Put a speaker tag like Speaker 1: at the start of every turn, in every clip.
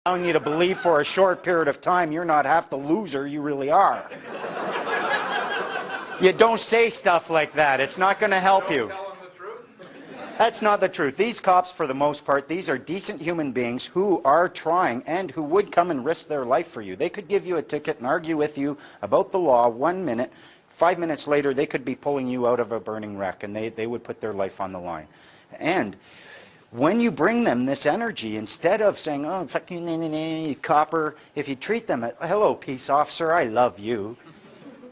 Speaker 1: allowing you to believe for a short period of time you're not half the loser you really are. You don't say stuff like that. It's not going to help you. That's not the truth. These cops, for the most part, these are decent human beings who are trying and who would come and risk their life for you. They could give you a ticket and argue with you about the law 1 minute. 5 minutes later, they could be pulling you out of a burning wreck, and they would put their life on the line. And when you bring them this energy, instead of saying, oh, fuck you, copper, if you treat them, hello, peace officer, I love you.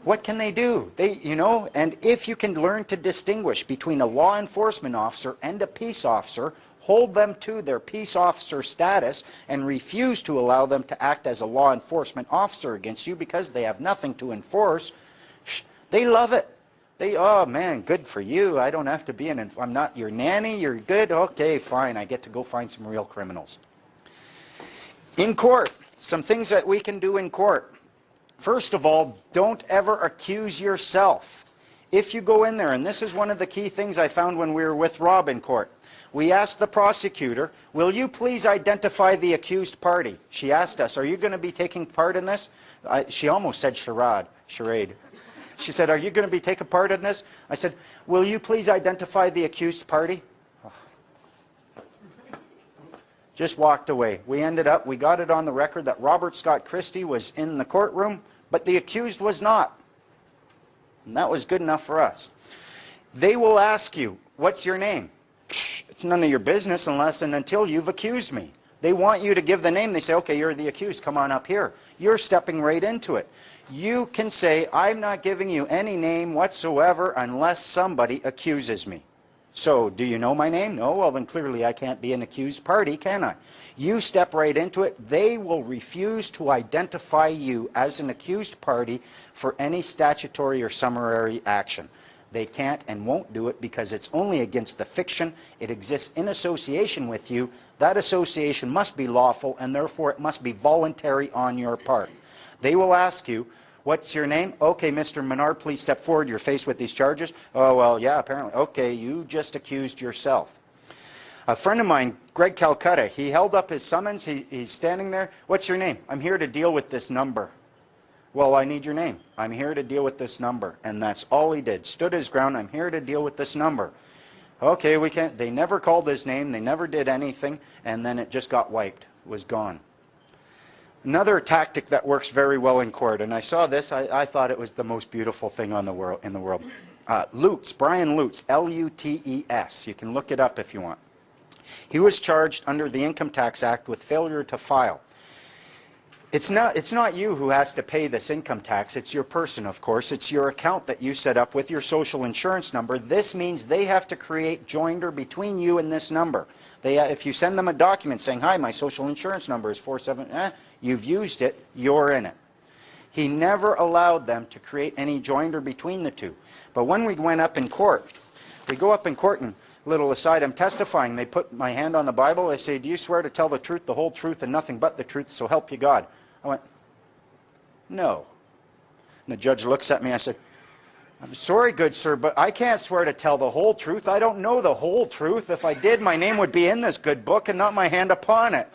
Speaker 1: What can they do? And if you can learn to distinguish between a law enforcement officer and a peace officer, hold them to their peace officer status and refuse to allow them to act as a law enforcement officer against you because they have nothing to enforce, they love it. Oh man, good for you. I don't have to be I'm not your nanny, you're good, okay, fine, I get to go find some real criminals. In court, some things that we can do in court. First of all, don't ever accuse yourself. If you go in there, and this is one of the key things I found when we were with Rob in court, we asked the prosecutor, will you please identify the accused party? She asked us, are you going to be taking part in this? She almost said charade. She said, are you going to be taking part in this? I said, will you please identify the accused party? Just walked away. We got it on the record that Robert Scott Christie was in the courtroom, but the accused was not. And that was good enough for us. They will ask you, what's your name? It's none of your business unless and until you've accused me. They want you to give the name. They say, okay, you're the accused. Come on up here. You're stepping right into it. You can say, I'm not giving you any name whatsoever unless somebody accuses me. So, do you know my name? No? Well, then clearly I can't be an accused party, can I? You step right into it. They will refuse to identify you as an accused party for any statutory or summary action. They can't and won't do it because it's only against the fiction. It exists in association with you. That association must be lawful, and therefore it must be voluntary on your part. They will ask you, what's your name? Okay, Mr. Menard, please step forward. You're faced with these charges. Oh, well, yeah, apparently. Okay, you just accused yourself. A friend of mine, Greg Calcutta, he held up his summons. He's standing there. What's your name? I'm here to deal with this number. Well, I need your name. I'm here to deal with this number. And that's all he did. Stood his ground. I'm here to deal with this number. Okay, we can't. They never called his name. They never did anything. And then it just got wiped. It was gone. Another tactic that works very well in court, and I saw this, I thought it was the most beautiful thing in the world. Lutz, Brian Lutz, L-U-T-E-S. You can look it up if you want. He was charged under the Income Tax Act with failure to file. It's not you who has to pay this income tax. It's your person, of course. It's your account that you set up with your social insurance number. This means they have to create joinder between you and this number. If you send them a document saying, hi, my social insurance number is 47, you've used it, you're in it. He never allowed them to create any joinder between the two. But when we went up in court, we go up in court and, little aside, I'm testifying. They put my hand on the Bible. They say, do you swear to tell the truth, the whole truth, and nothing but the truth, so help you God? I went, no. And the judge looks at me. I said, I'm sorry, good sir, but I can't swear to tell the whole truth. I don't know the whole truth. If I did, my name would be in this good book and not my hand upon it.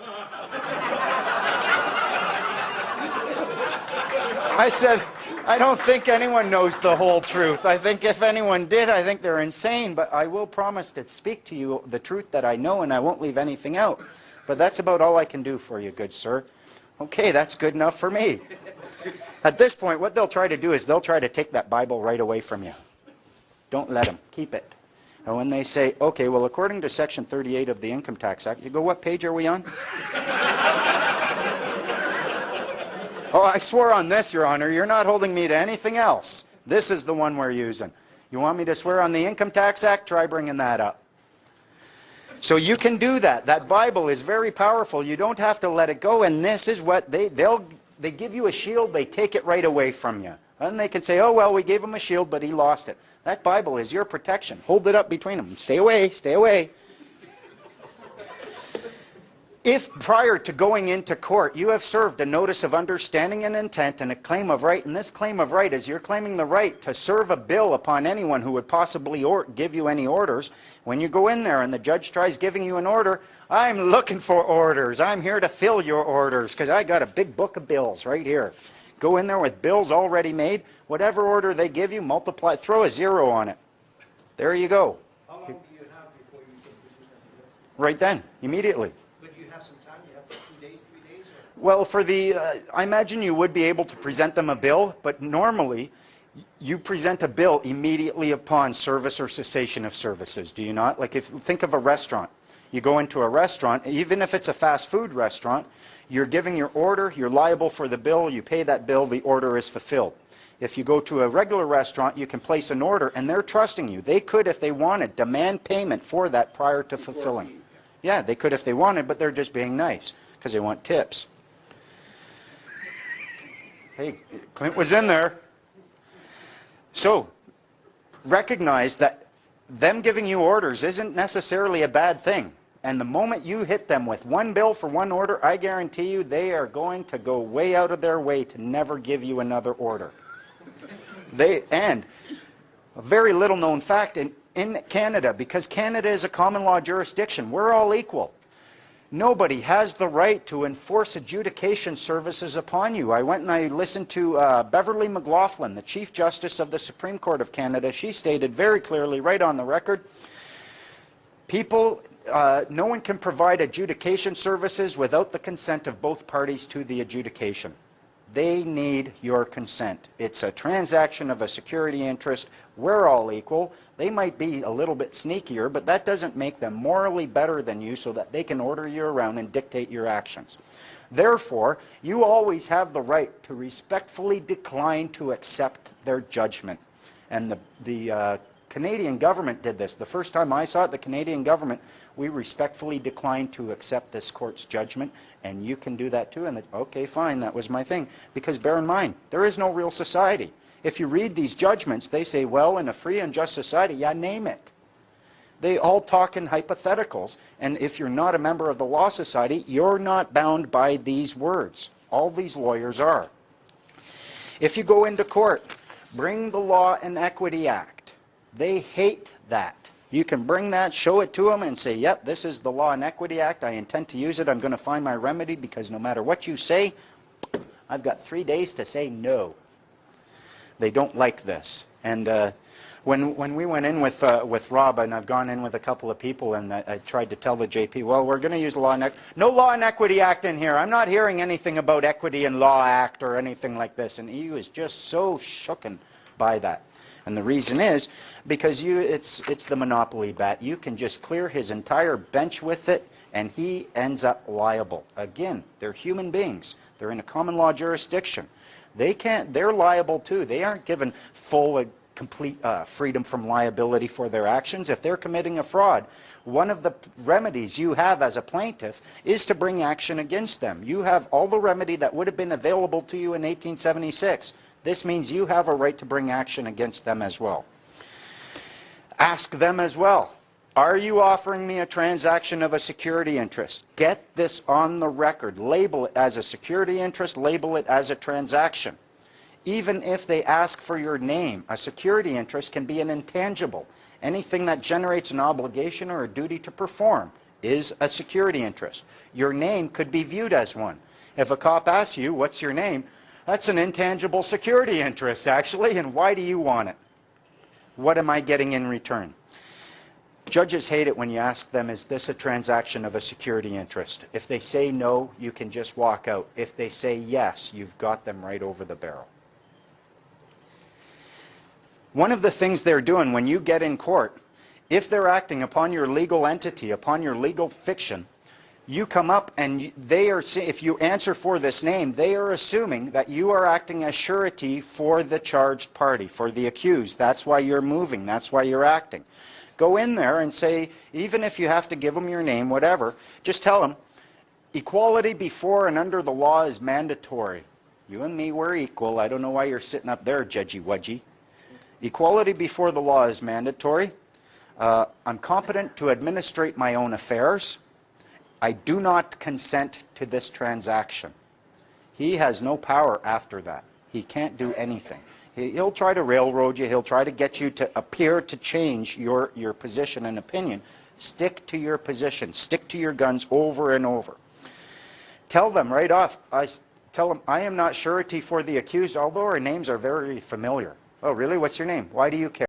Speaker 1: I said, I don't think anyone knows the whole truth. I think if anyone did, I think they're insane. But I will promise to speak to you the truth that I know, and I won't leave anything out. But that's about all I can do for you, good sir. Okay, that's good enough for me. At this point, what they'll try to do is they'll try to take that Bible right away from you. Don't let them. Keep it. And when they say, okay, well, according to Section 38 of the Income Tax Act, you go, what page are we on? Oh, I swore on this, Your Honor. You're not holding me to anything else. This is the one we're using. You want me to swear on the Income Tax Act? Try bringing that up. So you can do that. That Bible is very powerful. You don't have to let it go. And this is what they give you a shield. They take it right away from you. And they can say, oh, well, we gave him a shield, but he lost it. That Bible is your protection. Hold it up between them. Stay away. Stay away. If prior to going into court you have served a notice of understanding and intent and a claim of right, and this claim of right is you're claiming the right to serve a bill upon anyone who would possibly give you any orders, when you go in there and the judge tries giving you an order, I'm looking for orders. I'm here to fill your orders because I got a big book of bills right here. Go in there with bills already made. Whatever order they give you, multiply, throw a 0 on it. There you go.
Speaker 2: How long do you have before you can produce that bill?
Speaker 1: Right then, immediately.
Speaker 2: But you have some time? You have 2 days, 3 days? Or?
Speaker 1: Well, for the, I imagine you would be able to present them a bill, but normally you present a bill immediately upon service or cessation of services, do you not? Like if think of a restaurant. You go into a restaurant, even if it's a fast food restaurant, you're giving your order, you're liable for the bill, you pay that bill, the order is fulfilled. If you go to a regular restaurant, you can place an order and they're trusting you. They could, if they wanted, demand payment for that prior to fulfilling. Yeah, they could if they wanted, but they're just being nice because they want tips. Hey, Clint was in there. So, recognize that them giving you orders isn't necessarily a bad thing. And the moment you hit them with one bill for one order, I guarantee you they are going to go way out of their way to never give you another order. And a very little known fact in Canada, because Canada is a common law jurisdiction, we're all equal. Nobody has the right to enforce adjudication services upon you. I went and I listened to Beverly McLaughlin, the Chief Justice of the Supreme Court of Canada. She stated very clearly, right on the record, no one can provide adjudication services without the consent of both parties to the adjudication. They need your consent. It's a transaction of a security interest. We're all equal. They might be a little bit sneakier, but that doesn't make them morally better than you so that they can order you around and dictate your actions. Therefore, you always have the right to respectfully decline to accept their judgment. And the Canadian government did this. The first time I saw it, the Canadian government, we respectfully declined to accept this court's judgment, and you can do that too. And okay, fine, that was my thing. Because bear in mind, there is no real society. If you read these judgments, they say, well, in a free and just society, yeah, name it. They all talk in hypotheticals, and if you're not a member of the Law Society, you're not bound by these words. All these lawyers are. If you go into court, bring the Law and Equity Act. They hate that. You can bring that, show it to them, and say, yep, this is the Law and Equity Act. I intend to use it. I'm going to find my remedy because no matter what you say, I've got 3 days to say no. They don't like this. And when we went in with Rob, and I've gone in with a couple of people, and I tried to tell the JP, well, we're going to use Law and Equity. No Law and Equity Act in here. I'm not hearing anything about Equity and Law Act or anything like this. And he was just so shooken by that. And the reason is because it's the monopoly bat. You can just clear his entire bench with it, and he ends up liable. Again, they're human beings. They're in a common law jurisdiction. They're liable too. They aren't given full and complete freedom from liability for their actions. If they're committing a fraud, one of the remedies you have as a plaintiff is to bring action against them. You have all the remedy that would have been available to you in 1876. This means you have a right to bring action against them as well. Ask them as well. Are you offering me a transaction of a security interest? Get this on the record. Label it as a security interest. Label it as a transaction. Even if they ask for your name, a security interest can be an intangible. Anything that generates an obligation or a duty to perform is a security interest. Your name could be viewed as one. If a cop asks you, what's your name? That's an intangible security interest, actually, and why do you want it? What am I getting in return? Judges hate it when you ask them, is this a transaction of a security interest? If they say no, you can just walk out. If they say yes, you've got them right over the barrel. One of the things they're doing when you get in court, if they're acting upon your legal entity, upon your legal fiction, you come up and if you answer for this name, they are assuming that you are acting as surety for the charged party, for the accused. That's why you're moving. That's why you're acting. Go in there and say, even if you have to give them your name, whatever, just tell them, equality before and under the law is mandatory. You and me, we're equal. I don't know why you're sitting up there, judgy-wudgy. Equality before the law is mandatory. I'm competent to administrate my own affairs. I do not consent to this transaction. He has no power after that. He can't do anything. He'll try to railroad you. He'll try to get you to appear to change your position and opinion. Stick to your position. Stick to your guns over and over. Tell them right off. Tell them, I am not surety for the accused, although our names are very familiar. Oh, really? What's your name? Why do you care?